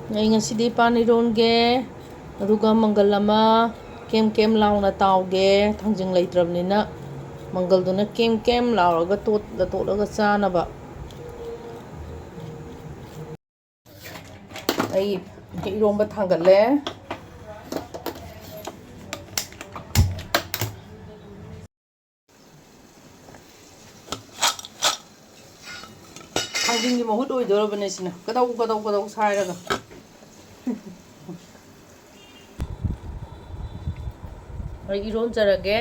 Ngay ngasi pan ironge aduga mangal ama kem kem launa tauge thangjing leitrabnina mangal duna kem kem lauraga tot laga chanaba ai iromba thangale thangjing gi mahut oidorabane sina kadau sairaga Rồi iron jarage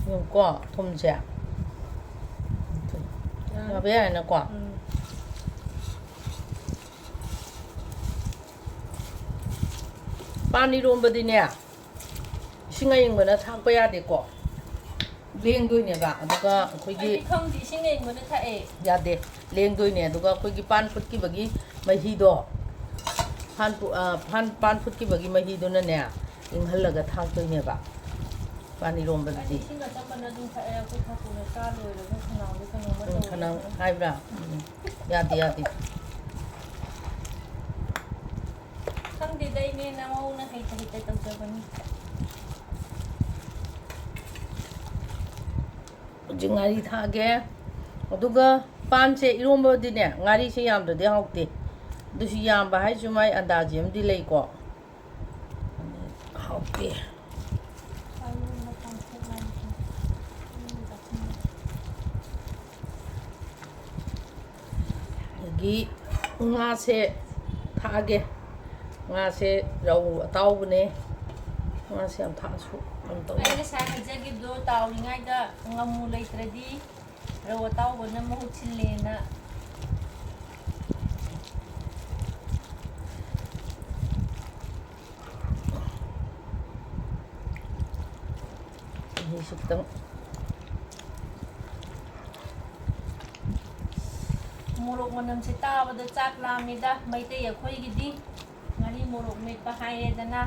yung ko thomje ya be na ko pan iron badine singa yung bana thak pa ya de ko leng doi ne ba aduga khoi gi khang di singa yung bana thae ya de leng doi ne aduga khoi gi pan phut ki bagi mahi do pan phut ki bagi mahi do na ne inghal laga thak doi ne ba pan iron badi singa chamana dum thae ko thaku na ka loi la khanang de khanang ma to khanang hai bra ya de khang di dai ne na mau na hai thai tau chabani ngari thage aduga pan se iromba dine ngari se yamda de hawte dusi yamba hai chumai andaji amdi lei ko hawte gi nga se thage nga se rau taw bne nga se am tha su am taw ai na sa ha jagi do taw ni ngai da ngamu leitradi raw taw bna mu chille na sitang morok manam se ta bada chak lamida maite ya khoi gi di ngari morok me pa hai dana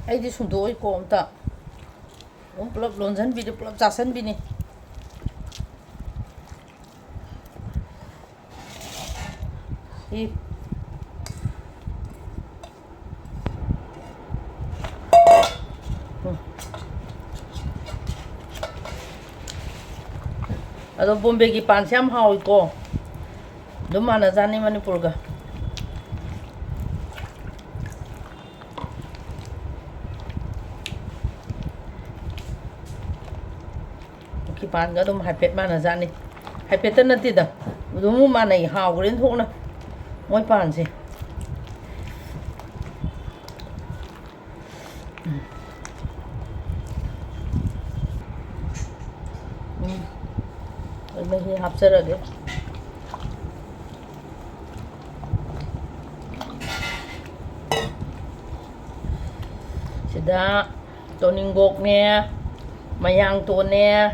ai di sundoi ko amta plop lonjan bi de plop chasan bi ni I Ado Bombay ki pan se am hawi ko dum mana jani Manipur ga ki pan ga dum haipet mana jani haipet na ti da dum mana I haw gren thok na moi pan se Mahi hapsarage sida toninggok ne mayang to ne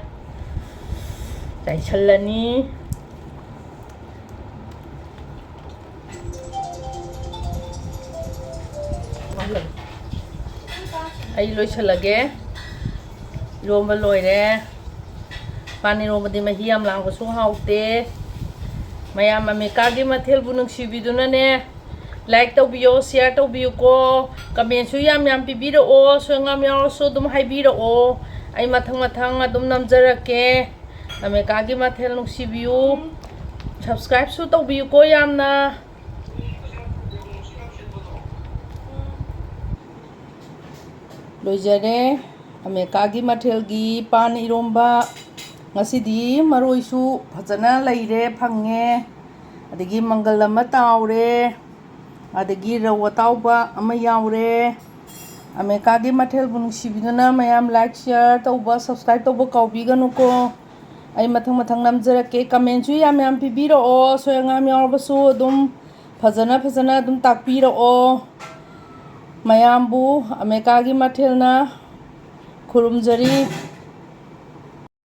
chai chalani ai loi chalage romba loire Pani romba di mahi am lang ko su haute mayam ameka gi mathel bu nung sibiduna ne like to biyo share to biyo ko comment su yam pibiro o so ngam yaw so dum haibiro o ai mathang adum namjarake ameka gi mathel nung sibiyo subscribe su to biyo ko yamna loijare ameka gi mathel gi pan iromba ngasi maroi su phajana leire phange adigi mangal ama taure adigi rawa tauba ama yaure ameka gi mathel bunung sibiduna mayam like share tauba subscribe tauba kaubi ganu ko ai mathang namjarake comment su yam pibiro o soyangam yaurba su dum phajana dum takpiro o mayam bu ameka gi mathel na khurumjari